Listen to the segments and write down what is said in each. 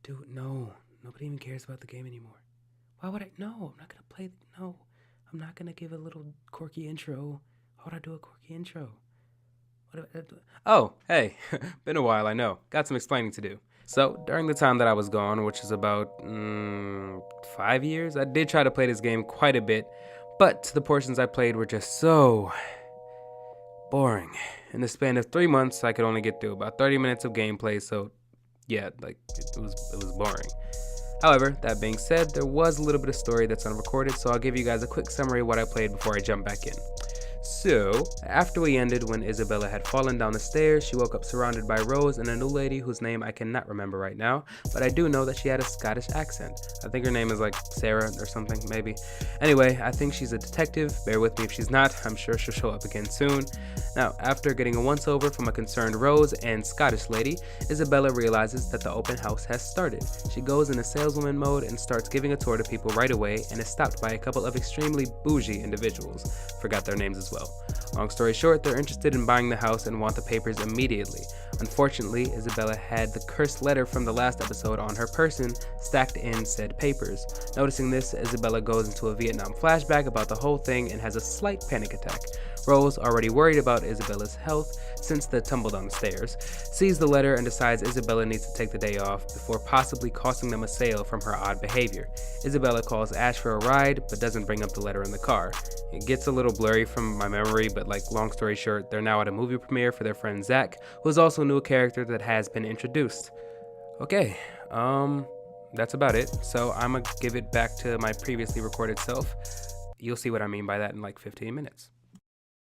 Dude, no. Nobody even cares about the game anymore. Why would I? No, I'm not gonna play. No, I'm not gonna give a little quirky intro. Why would I do a quirky intro? What do I do? Oh, hey. Been a while, I know. Got some explaining to do. So, during the time that I was gone, which is about 5 years, I did try to play this game quite a bit, but the portions I played were just so boring. In the span of 3 months, I could only get through about 30 minutes of gameplay, so yeah, like it was boring. However, that being said, there was a little bit of story that's unrecorded, so I'll give you guys a quick summary of what I played before I jump back in. So, after we ended when Isabella had fallen down the stairs, she woke up surrounded by Rose and a new lady whose name I cannot remember right now, but I do know that she had a Scottish accent. I think her name is like Sarah or something, maybe. Anyway, I think she's a detective. Bear with me if she's not. I'm sure she'll show up again soon. Now, after getting a once-over from a concerned Rose and Scottish lady, Isabella realizes that the open house has started. She goes into saleswoman mode and starts giving a tour to people right away and is stopped by a couple of extremely bougie individuals. Forgot their names as well. Long story short, they're interested in buying the house and want the papers immediately. Unfortunately, Isabella had the cursed letter from the last episode on her person stacked in said papers. Noticing this, Isabella goes into a Vietnam flashback about the whole thing and has a slight panic attack. Rose, already worried about Isabella's health since the tumble down the stairs, sees the letter and decides Isabella needs to take the day off before possibly costing them a sale from her odd behavior. Isabella calls Ash for a ride, but doesn't bring up the letter in the car. It gets a little blurry from my memory, but like long story short, they're now at a movie premiere for their friend Zach, who is also a new character that has been introduced. Okay, that's about it. So I'm gonna give it back to my previously recorded self. You'll see what I mean by that in like 15 minutes.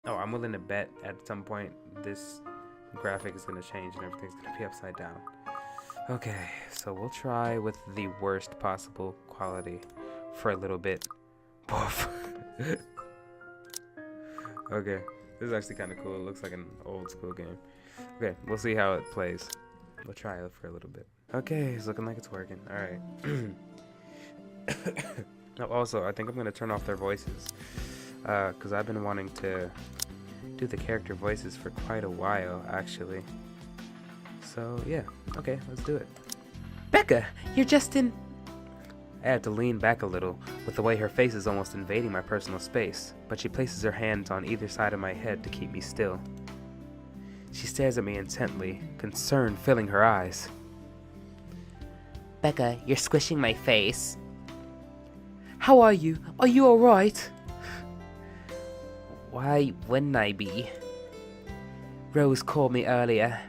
Oh, I'm willing to bet at some point this graphic is going to change and everything's going to be upside down. Okay, so we'll try with the worst possible quality for a little bit. Poof. Okay, this is actually kind of cool. It looks like an old school game. Okay, we'll see how it plays. We'll try it for a little bit. Okay, it's looking like it's working. Alright. Oh, also, I think I'm going to turn off their voices. Because I've been wanting to do the character voices for quite a while, actually. So, yeah. Okay, let's do it. Becca, you're just in... I had to lean back a little, with the way her face is almost invading my personal space, but she places her hands on either side of my head to keep me still. She stares at me intently, concern filling her eyes. Becca, you're squishing my face. How are you? Are you alright? Why wouldn't I be? Rose called me earlier.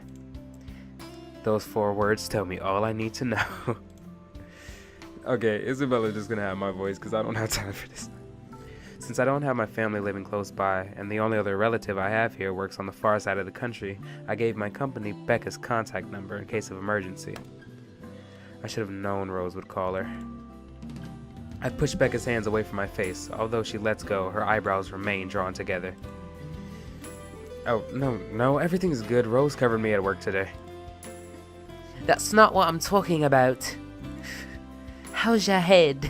Those 4 words tell me all I need to know. Okay, Isabella's just gonna have my voice because I don't have time for this. Since I don't have my family living close by, and the only other relative I have here works on the far side of the country, I gave my company Becca's contact number in case of emergency. I should have known Rose would call her. I push Becca's hands away from my face. Although she lets go, her eyebrows remain drawn together. Oh, no, everything's good. Rose covered me at work today. That's not what I'm talking about. How's your head?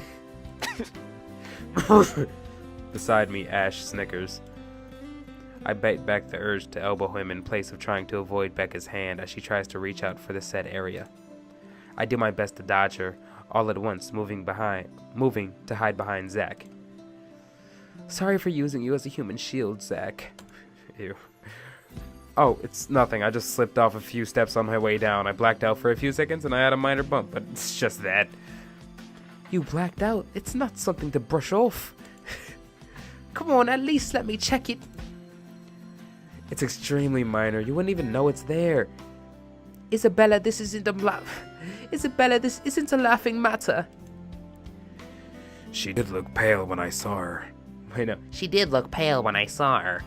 Beside me, Ash snickers. I bite back the urge to elbow him in place of trying to avoid Becca's hand as she tries to reach out for the said area. I do my best to dodge her, all at once moving to hide behind Zach. Sorry for using you as a human shield, Zach. Ew. Oh, it's nothing. I just slipped off a few steps on my way down. I blacked out for a few seconds and I had a minor bump, but it's just that. You blacked out? It's not something to brush off. Come on, at least let me check it. It's extremely minor. You wouldn't even know it's there. Isabella, this isn't a laughing matter. She did look pale when I saw her. I know. She did look pale when I saw her.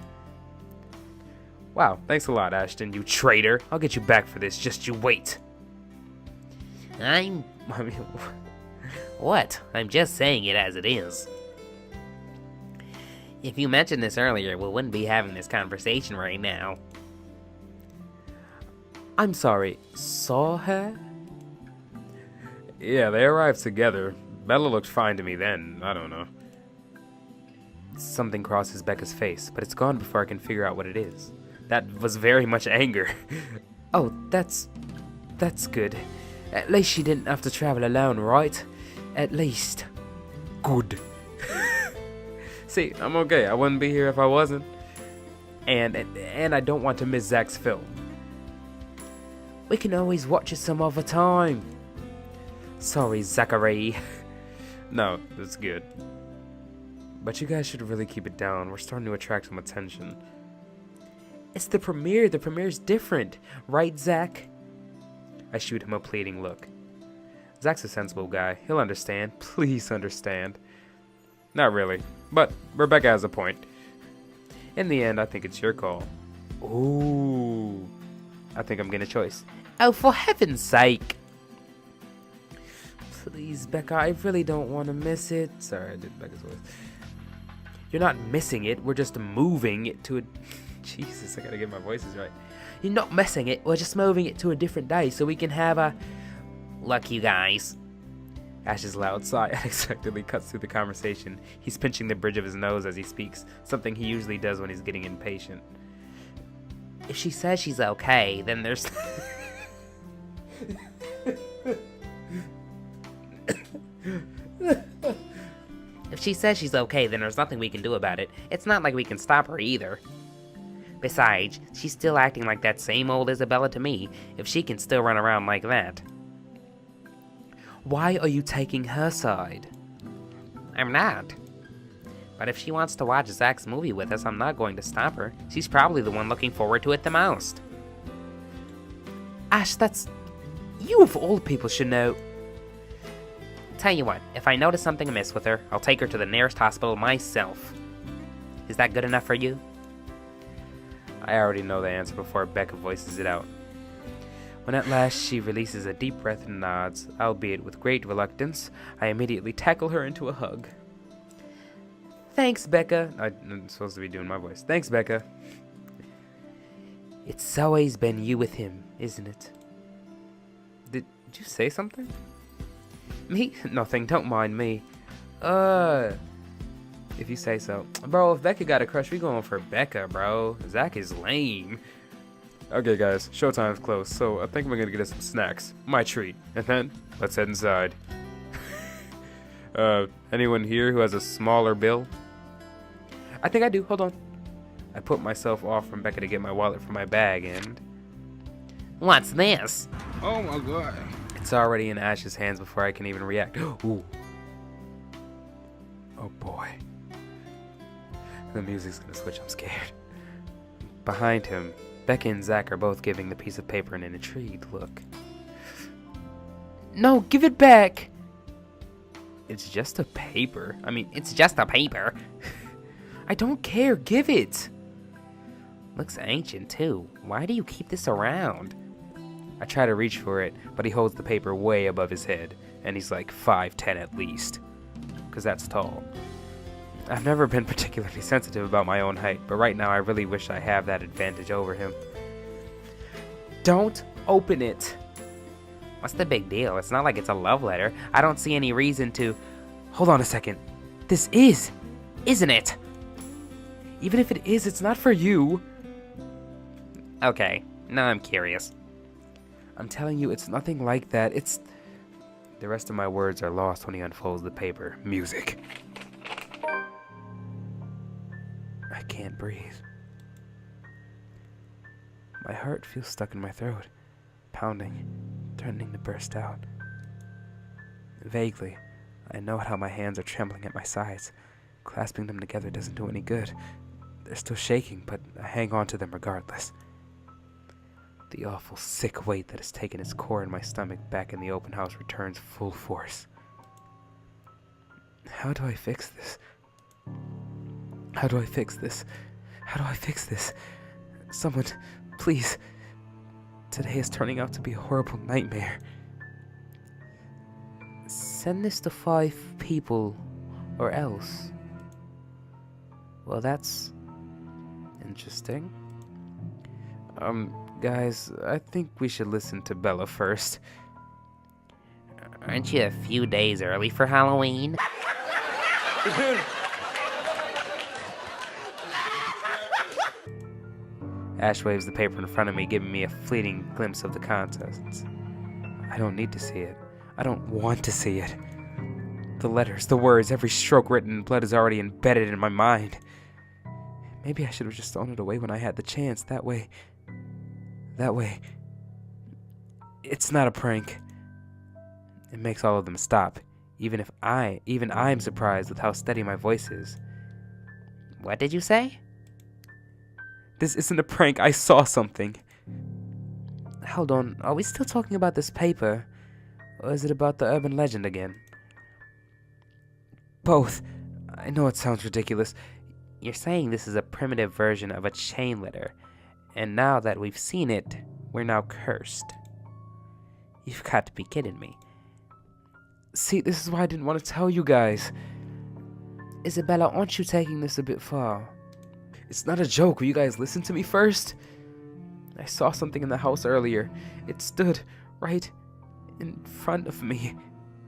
Wow, thanks a lot, Ashton, you traitor. I'll get you back for this, just you wait. What? I'm just saying it as it is. If you mentioned this earlier, we wouldn't be having this conversation right now. I'm sorry, saw her? Yeah, they arrived together. Bella looked fine to me then, I don't know. Something crosses Becca's face, but it's gone before I can figure out what it is. That was very much anger. Oh, that's good. At least she didn't have to travel alone, right? At least. Good. See, I'm okay. I wouldn't be here if I wasn't. And I don't want to miss Zach's film. We can always watch it some other time. Sorry, Zachary. No, that's good. But you guys should really keep it down. We're starting to attract some attention. It's the premiere. The premiere's different. Right, Zach? I shoot him a pleading look. Zach's a sensible guy. He'll understand. Please understand. Not really. But Rebecca has a point. In the end, I think it's your call. Ooh. I think I'm getting a choice. Oh, for heaven's sake. Please, Becca, I really don't want to miss it. Sorry, I did Becca's voice. You're not missing it. We're just moving it to a... Jesus, I gotta get my voices right. You're not missing it. We're just moving it to a different day so we can have a... Look, you guys. Ash's loud sigh unexpectedly cuts through the conversation. He's pinching the bridge of his nose as he speaks, something he usually does when he's getting impatient. If she says she's okay, then there's... If she says she's okay, then there's nothing we can do about it. It's not like we can stop her either. Besides, she's still acting like that same old Isabella to me, if she can still run around like that. Why are you taking her side? I'm not. But if she wants to watch Zach's movie with us, I'm not going to stop her. She's probably the one looking forward to it the most. Ash, that's... You of all people should know. Tell you what, if I notice something amiss with her, I'll take her to the nearest hospital myself. Is that good enough for you? I already know the answer before Becca voices it out. When at last she releases a deep breath and nods, albeit with great reluctance, I immediately tackle her into a hug. Thanks, Becca. I'm supposed to be doing my voice. Thanks, Becca. It's always been you with him, isn't it? Did you say something? Me? Nothing, don't mind me. If you say so. Bro, if Becca got a crush, we going for Becca, bro. Zach is lame. Okay, guys, showtime's close, so I think we're gonna get us some snacks. My treat. And then, let's head inside. Anyone here who has a smaller bill? I think I do, hold on. I put myself off from Becca to get my wallet from my bag and... What's this? Oh my god. It's already in Ash's hands before I can even react. Ooh. Oh boy. The music's gonna switch, I'm scared. Behind him, Becca and Zach are both giving the piece of paper an intrigued look. No, give it back! It's just a paper. I mean, it's just a paper. I don't care, give it! Looks ancient too. Why do you keep this around? I try to reach for it, but he holds the paper way above his head, and he's like 5'10" at least. 'Cause that's tall. I've never been particularly sensitive about my own height, but right now I really wish I have that advantage over him. Don't open it! What's the big deal? It's not like it's a love letter. I don't see any reason to... Hold on a second. This is, isn't it? Even if it is, it's not for you. Okay, now I'm curious. I'm telling you, it's nothing like that. It's... The rest of my words are lost when he unfolds the paper. Music. I can't breathe. My heart feels stuck in my throat, pounding, threatening to burst out. Vaguely, I know how my hands are trembling at my sides. Clasping them together doesn't do any good. They're still shaking, but I hang on to them regardless. The awful, sick weight that has taken its core in my stomach back in the open house returns full force. How do I fix this? How do I fix this? How do I fix this? Someone, please. Today is turning out to be a horrible nightmare. Send this to 5 people, or else. Well, that's interesting. Guys, I think we should listen to Bella first. Aren't you a few days early for Halloween? Ash waves the paper in front of me, giving me a fleeting glimpse of the contents. I don't need to see it. I don't want to see it. The letters, the words, every stroke written in blood is already embedded in my mind. Maybe I should have just thrown it away when I had the chance. That way, it's not a prank. It makes all of them stop, even I'm surprised with how steady my voice is. What did you say? This isn't a prank. I saw something. Hold on, are we still talking about this paper? Or is it about the urban legend again? Both. I know it sounds ridiculous. You're saying this is a primitive version of a chain letter, and now that we've seen it, we're now cursed. You've got to be kidding me. See, this is why I didn't want to tell you guys. Isabella, aren't you taking this a bit far? It's not a joke. Will you guys listen to me first? I saw something in the house earlier. It stood right in front of me.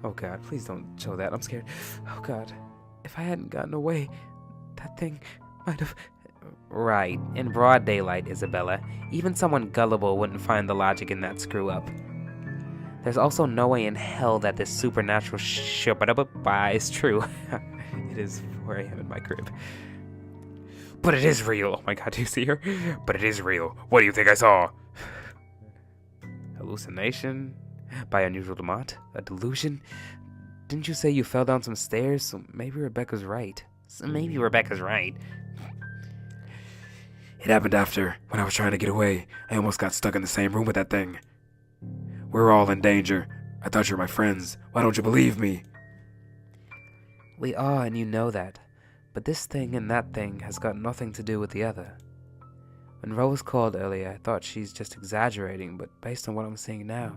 Oh God, please don't show that. I'm scared. Oh God, if I hadn't gotten away, that thing might have... Right, in broad daylight, Isabella. Even someone gullible wouldn't find the logic in that screw-up. There's also no way in hell that this supernatural is true. It is 4 a.m. in my crib. But it is real. Oh my God, do you see her? But it is real. What do you think I saw? Hallucination? By unusual demont? A delusion? Didn't you say you fell down some stairs? So maybe Rebecca's right. It happened after, when I was trying to get away. I almost got stuck in the same room with that thing. We're all in danger. I thought you were my friends. Why don't you believe me? We are, and you know that. But this thing and that thing has got nothing to do with the other. When Rose called earlier, I thought she's just exaggerating, but based on what I'm seeing now,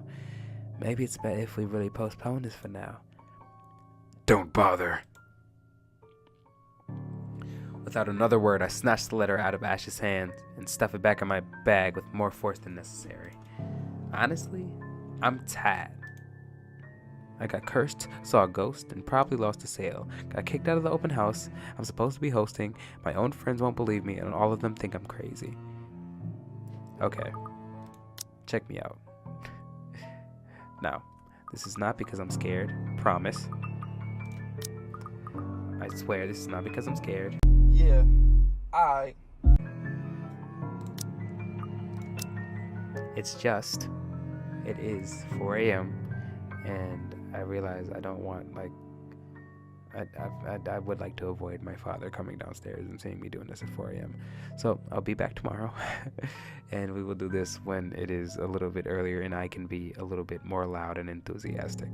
maybe it's better if we really postpone this for now. Don't bother. Without another word, I snatched the letter out of Ash's hand and stuffed it back in my bag with more force than necessary. Honestly, I'm tired. I got cursed, saw a ghost, and probably lost a sale. Got kicked out of the open house I'm supposed to be hosting. My own friends won't believe me, and all of them think I'm crazy. Okay. Check me out. Now, this is not because I'm scared. Promise. I swear this is not because I'm scared. Yeah, It's just, it is 4 a.m. and I realize I don't want, like, I would like to avoid my father coming downstairs and seeing me doing this at 4 a.m. So I'll be back tomorrow and we will do this when it is a little bit earlier and I can be a little bit more loud and enthusiastic.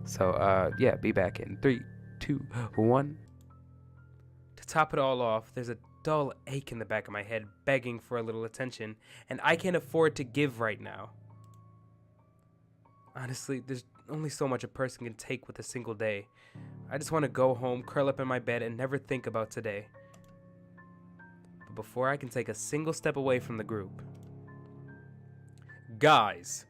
So, yeah, be back in 3, 2, 1. To top it all off, there's a dull ache in the back of my head begging for a little attention, and I can't afford to give right now. Honestly, there's only so much a person can take with a single day. I just want to go home, curl up in my bed, and never think about today. But before I can take a single step away from the group... Guys!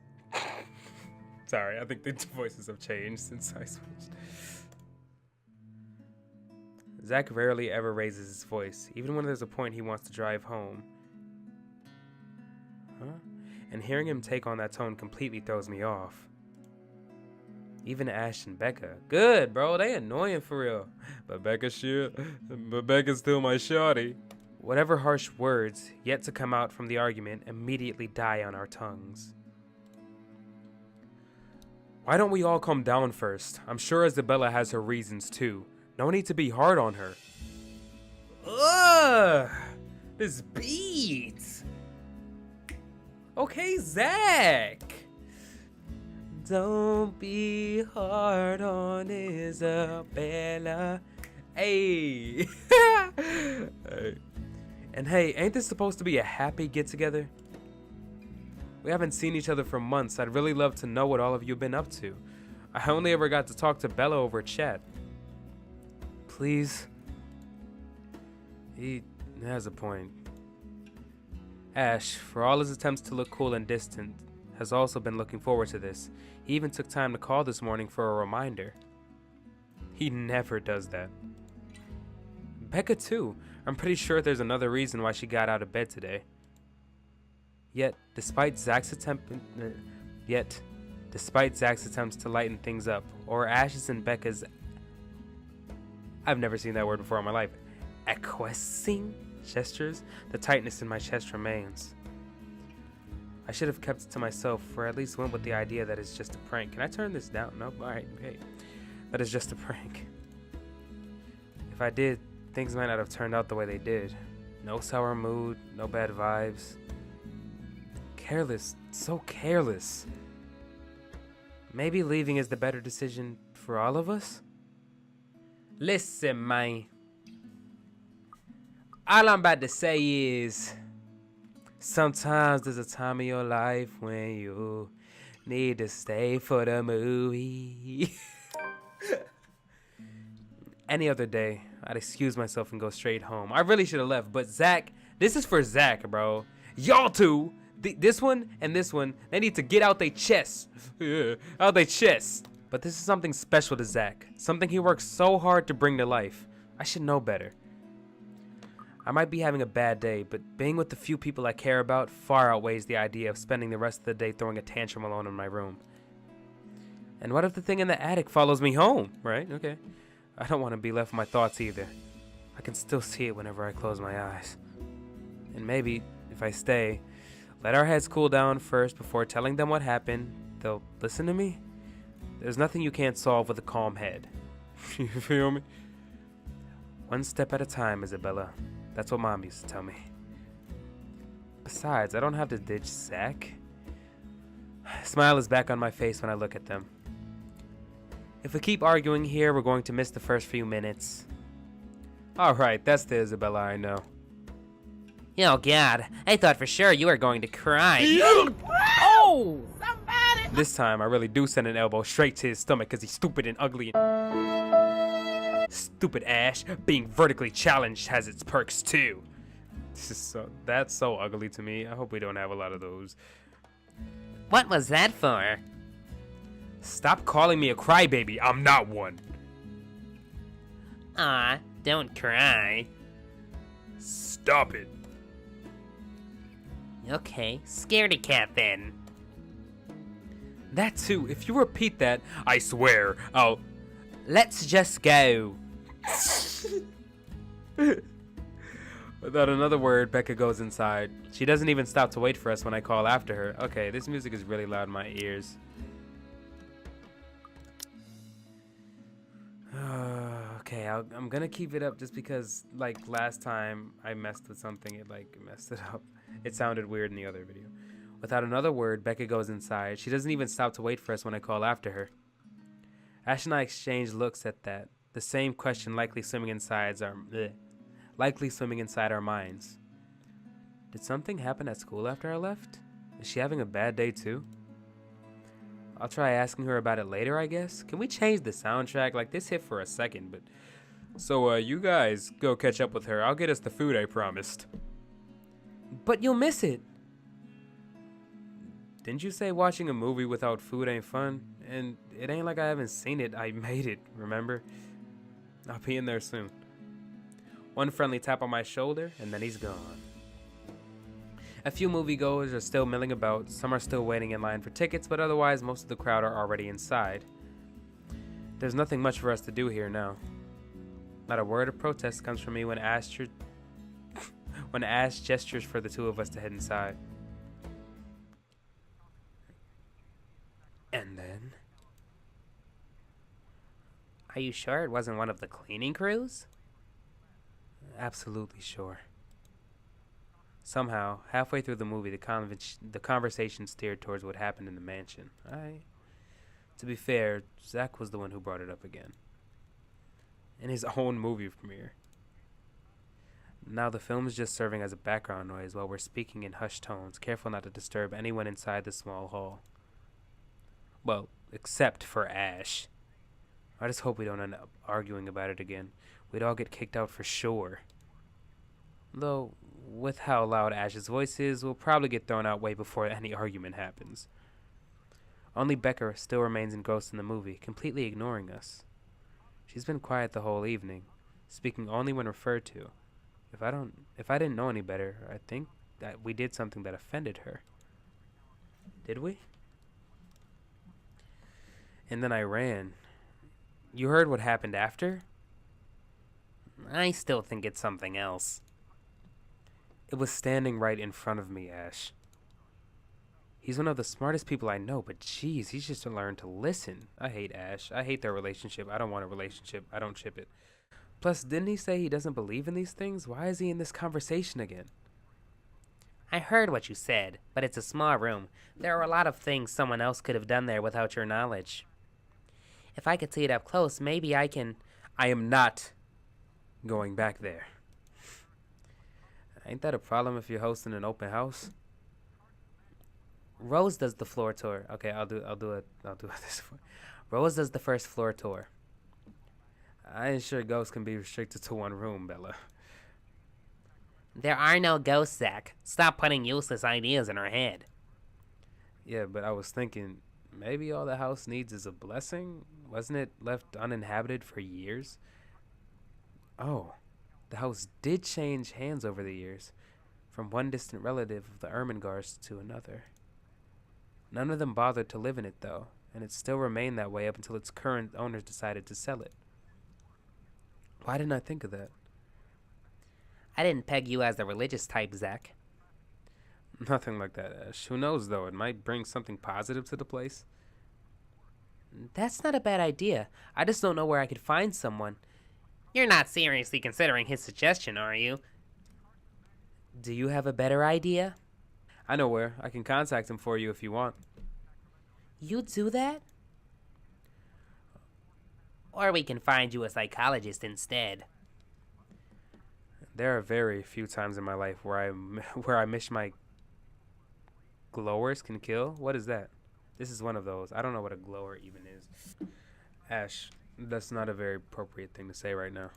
Sorry, I think the voices have changed since I switched. Zach rarely ever raises his voice, even when there's a point he wants to drive home. Huh? And hearing him take on that tone completely throws me off. Even Ash and Becca. Good, bro. They annoying for real. But Becca's still my shawty. Whatever harsh words yet to come out from the argument immediately die on our tongues. Why don't we all calm down first? I'm sure Isabella has her reasons too. No need to be hard on her. Ugh! This beat! Okay, Zach! Don't be hard on Isabella. Hey! Hey. And hey, ain't this supposed to be a happy get-together? We haven't seen each other for months. I'd really love to know what all of you have been up to. I only ever got to talk to Bella over chat. Please. He has a point. Ash, for all his attempts to look cool and distant, has also been looking forward to this. He even took time to call this morning for a reminder. He never does that. Becca too. I'm pretty sure there's another reason why she got out of bed today. Yet, despite Zach's attempt... Despite Zach's attempts to lighten things up, or Ash's and Becca's, I've never seen that word before in my life, acquiescing gestures, the tightness in my chest remains. I should have kept it to myself, or at least went with the idea that it's just a prank. Can I turn this down? Nope. Alright, okay. That is just a prank. If I did, things might not have turned out the way they did. No sour mood, no bad vibes. Careless, so careless. Maybe leaving is the better decision for all of us? Listen, man. All I'm about to say is, sometimes there's a time in your life when you need to stay for the movie. Any other day, I'd excuse myself and go straight home. I really should have left, but Zach, this is for Zach, bro. Y'all two, this one and this one, they need to get out their chests. Out their chests. But this is something special to Zach. Something he works so hard to bring to life. I should know better. I might be having a bad day, but being with the few people I care about far outweighs the idea of spending the rest of the day throwing a tantrum alone in my room. And what if the thing in the attic follows me home, right? Okay. I don't want to be left with my thoughts either. I can still see it whenever I close my eyes. And maybe, if I stay, let our heads cool down first before telling them what happened, they'll listen to me. There's nothing you can't solve with a calm head. You feel me? One step at a time, Isabella. That's what Mom used to tell me. Besides, I don't have to ditch Zach. A smile is back on my face when I look at them. If we keep arguing here, we're going to miss the first few minutes. Alright, that's the Isabella I know. Oh God, I thought for sure you were going to cry. Oh! Somebody! This time, I really do send an elbow straight to his stomach because he's stupid and ugly. Stupid Ash, being vertically challenged has its perks too. That's so ugly to me. I hope we don't have a lot of those. What was that for? Stop calling me a crybaby. I'm not one. Aw, don't cry. Stop it. Okay, scaredy cat then. That too. If you repeat that, I swear, I'll... Let's just go. Without another word, Becca goes inside. She doesn't even stop to wait for us when I call after her. Okay, this music is really loud in my ears. Okay, I'm gonna keep it up just because, like, last time I messed with something, it messed it up. It sounded weird in the other video. Without another word, Becca goes inside. She doesn't even stop to wait for us when I call after her. Ash and I exchange looks at that. The same question likely swimming inside our minds. Did something happen at school after I left? Is she having a bad day too? I'll try asking her about it later, I guess. Can we change the soundtrack? Like, this hit for a second, but... So, you guys go catch up with her. I'll get us the food I promised. But you'll miss it. Didn't you say watching a movie without food ain't fun? And it ain't like I haven't seen it. I made it, remember? I'll be in there soon. One friendly tap on my shoulder, and then he's gone. A few moviegoers are still milling about. Some are still waiting in line for tickets, but otherwise most of the crowd are already inside. There's nothing much for us to do here now. Not a word of protest comes from me when Ash gestures for the two of us to head inside. And then... Are you sure it wasn't one of the cleaning crews? Absolutely sure. Somehow, halfway through the movie, the conversation steered towards what happened in the mansion. To be fair, Zach was the one who brought it up again. In his own movie premiere. Now the film is just serving as a background noise while we're speaking in hushed tones, careful not to disturb anyone inside the small hall. Well, except for Ash. I just hope we don't end up arguing about it again. We'd all get kicked out for sure. Though, with how loud Ash's voice is, we'll probably get thrown out way before any argument happens. Only Becca still remains engrossed in the movie, completely ignoring us. She's been quiet the whole evening, speaking only when referred to. If I didn't know any better, I think that we did something that offended her. Did we? and then I ran. You heard what happened after? I still think it's something else. It was standing right in front of me, Ash. He's one of the smartest people I know, but geez, he's just learned to listen. I hate Ash. I hate their relationship. I don't want a relationship. I don't ship it. Plus, didn't he say he doesn't believe in these things? Why is he in this conversation again? I heard what you said, but it's a small room. There are a lot of things someone else could have done there without your knowledge. If I could see it up close, maybe I can. I am not going back there. Ain't that a problem if you're hosting an open house? Rose does the floor tour. Okay, I'll do it this way. Rose does the first floor tour. I ain't sure ghosts can be restricted to one room, Bella. There are no ghosts, Zach. Stop putting useless ideas in her head. Yeah, but I was thinking, maybe all the house needs is a blessing? Wasn't it left uninhabited for years? Oh, the house did change hands over the years, from one distant relative of the Ermengardes to another. None of them bothered to live in it, though, and it still remained that way up until its current owners decided to sell it. Why didn't I think of that? I didn't peg you as the religious type, Zach. Nothing like that, Ash. Who knows, though? It might bring something positive to the place. That's not a bad idea. I just don't know where I could find someone. You're not seriously considering his suggestion, are you? Do you have a better idea? I know where. I can contact him for you if you want. You do that? Or we can find you a psychologist instead. There are very few times in my life where I miss my glowers can kill. What is that? This is one of those. I don't know what a glower even is. Ash, that's not a very appropriate thing to say right now.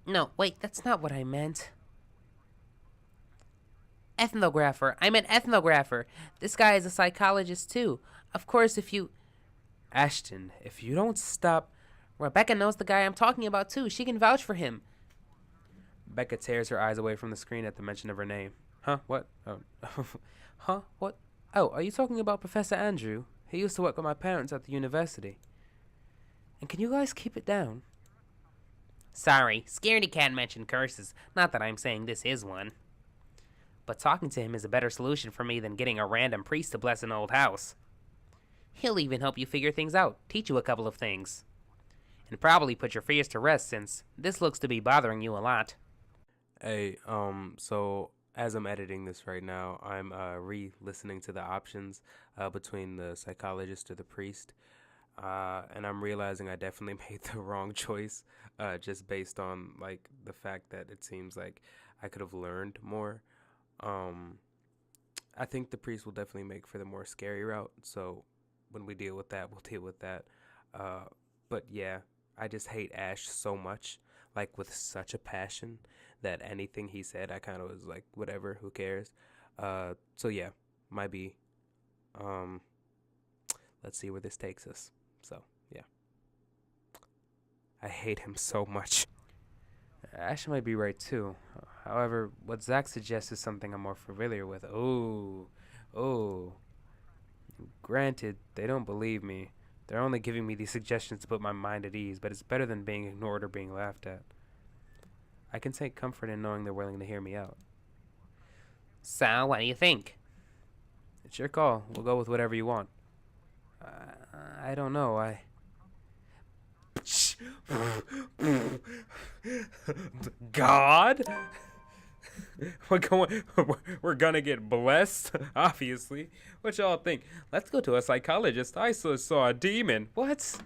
No, wait, that's not what I meant. Ethnographer. I meant ethnographer. This guy is a psychologist too. Of course, if you... Ashton, if you don't stop... Rebecca knows the guy I'm talking about too. She can vouch for him. Becca tears her eyes away from the screen at the mention of her name. Huh? What? Oh. Huh? What? Oh, are you talking about Professor Andrew? He used to work with my parents at the university. And can you guys keep it down? Sorry, Scaredy Cat mentioned curses. Not that I'm saying this is one. But talking to him is a better solution for me than getting a random priest to bless an old house. He'll even help you figure things out, teach you a couple of things. And probably put your fears to rest since this looks to be bothering you a lot. Hey, so as I'm editing this right now, I'm re-listening to the options between the psychologist or the priest. And I'm realizing I definitely made the wrong choice, just based on like the fact that it seems like I could have learned more. I think the priest will definitely make for the more scary route. So when we deal with that, we'll deal with that. But yeah, I just hate Ash so much, like with such a passion that anything he said, I kind of was like, whatever, who cares? So yeah, might be. Let's see where this takes us. So yeah, I hate him so much. Ash might be right too. However, what Zach suggests is something I'm more familiar with. Oh. Granted, they don't believe me. They're only giving me these suggestions to put my mind at ease, but it's better than being ignored or being laughed at. I can take comfort in knowing they're willing to hear me out. So, what do you think? It's your call. We'll go with whatever you want. I don't know. God? We're gonna get blessed, obviously. What y'all think? Let's go to a psychologist. I saw a demon. What?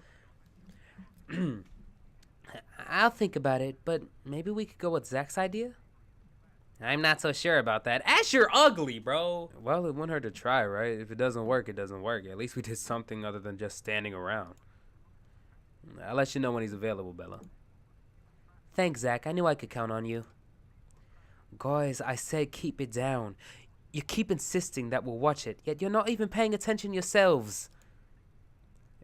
I'll think about it, but maybe we could go with Zach's idea? I'm not so sure about that. Ash, you're ugly, bro. Well, it wouldn't hurt to try, right? If it doesn't work, it doesn't work. At least we did something other than just standing around. I'll let you know when he's available, Bella. Thanks, Zach. I knew I could count on you. Guys, I said keep it down. You keep insisting that we'll watch it, yet you're not even paying attention yourselves.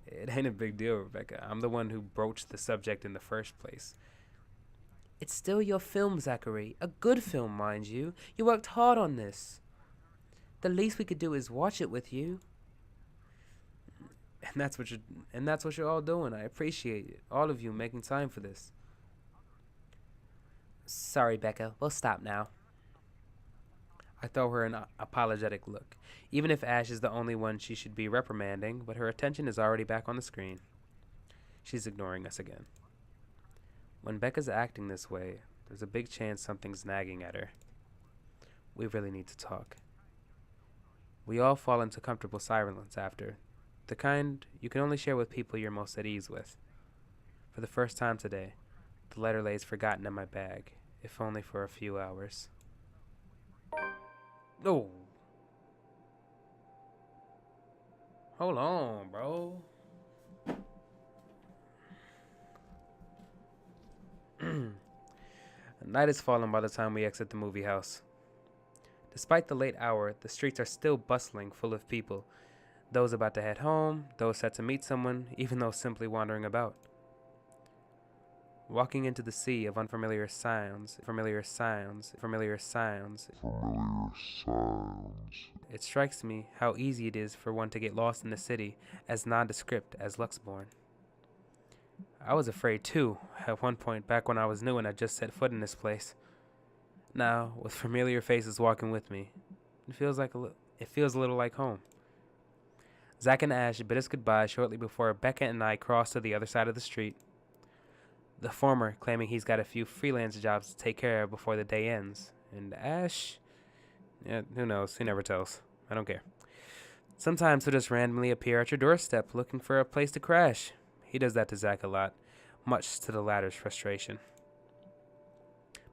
It ain't a big deal, Rebecca. I'm the one who broached the subject in the first place. It's still your film, Zachary. A good film, mind you. You worked hard on this. The least we could do is watch it with you. And that's what you're all doing. I appreciate it. All of you making time for this. Sorry, Becca. We'll stop now. I throw her an apologetic look. Even if Ash is the only one she should be reprimanding, but her attention is already back on the screen. She's ignoring us again. When Becca's acting this way, there's a big chance something's nagging at her. We really need to talk. We all fall into comfortable silence after, the kind you can only share with people you're most at ease with. For the first time today, the letter lays forgotten in my bag, if only for a few hours. Oh. Hold on, bro. Night is falling by the time we exit the movie house. Despite the late hour, the streets are still bustling, full of people. Those about to head home, those set to meet someone, even those simply wandering about. Walking into the sea of unfamiliar sounds, it strikes me how easy it is for one to get lost in the city, as nondescript as Luxborn. I was afraid too, at one point back when I was new and I just set foot in this place. Now, with familiar faces walking with me, it feels a little like home. Zach and Ash bid us goodbye shortly before Becca and I cross to the other side of the street. The former claiming he's got a few freelance jobs to take care of before the day ends, and Ash, who knows, he never tells. I don't care. Sometimes he'll just randomly appear at your doorstep looking for a place to crash. He does that to Zach a lot, much to the latter's frustration.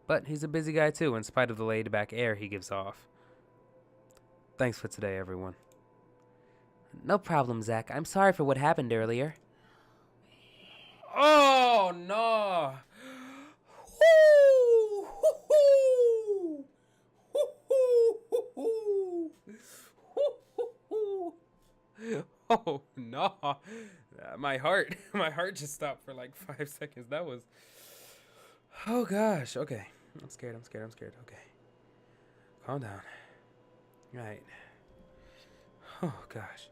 But he's a busy guy too, in spite of the laid-back air he gives off. Thanks for today, everyone. No problem, Zach. I'm sorry for what happened earlier. Oh, no! Oh, no. My heart just stopped for like 5 seconds. That was... Oh, gosh. Okay. I'm scared. Okay. Calm down. Right. Oh, gosh.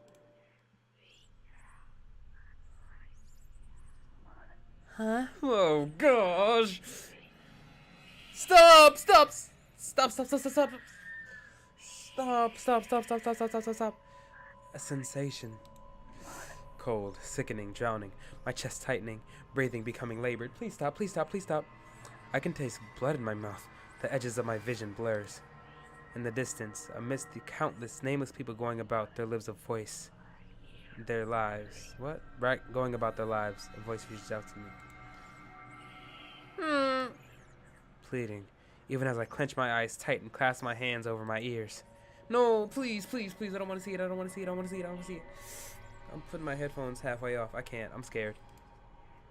Huh? Oh, gosh. Stop. A sensation. Cold, sickening, drowning. My chest tightening, breathing becoming labored. Please stop. I can taste blood in my mouth. The edges of my vision blurs. In the distance, amidst the countless nameless people going about their lives, a voice. Their lives. What? Right, going about their lives. A voice reached out to me. Pleading, even as I clench my eyes tight and clasp my hands over my ears. No, please, I don't want to see it. I'm putting my headphones halfway off. I can't. I'm scared.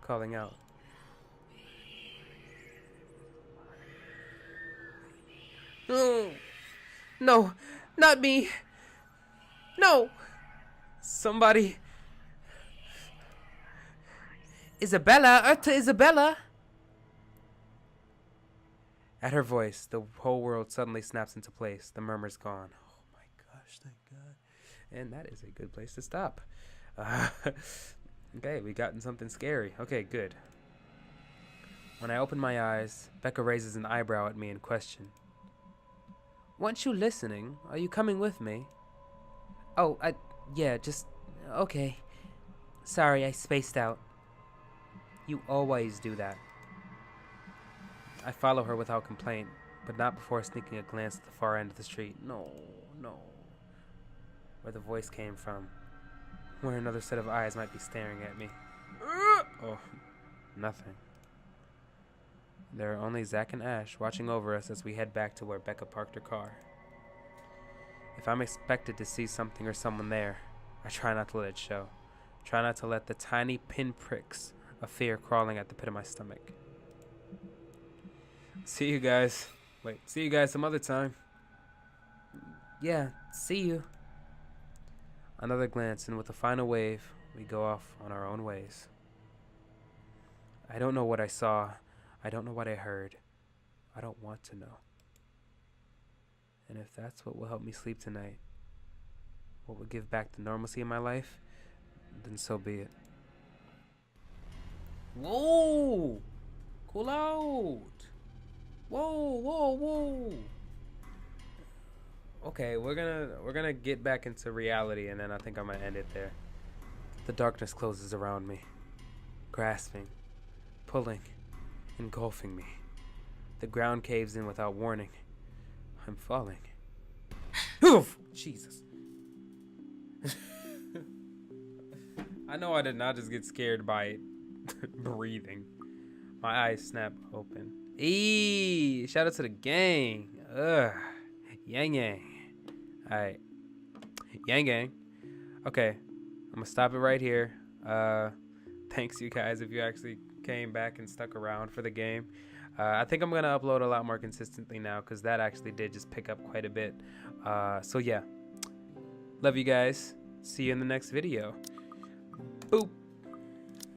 Calling out. No, not me. No. Somebody. Isabella, Isabella. At her voice, the whole world suddenly snaps into place. The murmur's gone. Oh my gosh, thank God. And that is a good place to stop. Okay, we gotten something scary. Okay, good. When I open my eyes, Becca raises an eyebrow at me in question. Weren't you listening? Are you coming with me? Oh, okay. Sorry, I spaced out. You always do that. I follow her without complaint, but not before sneaking a glance at the far end of the street. No. Where the voice came from. Where another set of eyes might be staring at me. Oh, nothing. There are only Zach and Ash watching over us as we head back to where Becca parked her car. If I'm expected to see something or someone there, I try not to let it show. Try not to let the tiny pinpricks of fear crawling at the pit of my stomach. See you guys some other time. Yeah, see you. Another glance, and with a final wave, we go off on our own ways. I don't know what I saw. I don't know what I heard. I don't want to know. And if that's what will help me sleep tonight, what will give back the normalcy in my life, then so be it. Whoa! Cool out! Whoa! Okay, we're gonna get back into reality, and then I think I'm gonna end it there. The darkness closes around me, grasping, pulling, engulfing me. The ground caves in without warning. I'm falling. Oof! Jesus. I know I did not just get scared by breathing. My eyes snap open. Eee! Shout out to the gang. Ugh. Yangyang. Alright. Yangyang. Okay. I'm gonna stop it right here. Thanks you guys if you actually came back and stuck around for the game. I think I'm gonna upload a lot more consistently now because that actually did just pick up quite a bit. So yeah. Love you guys. See you in the next video. Boop.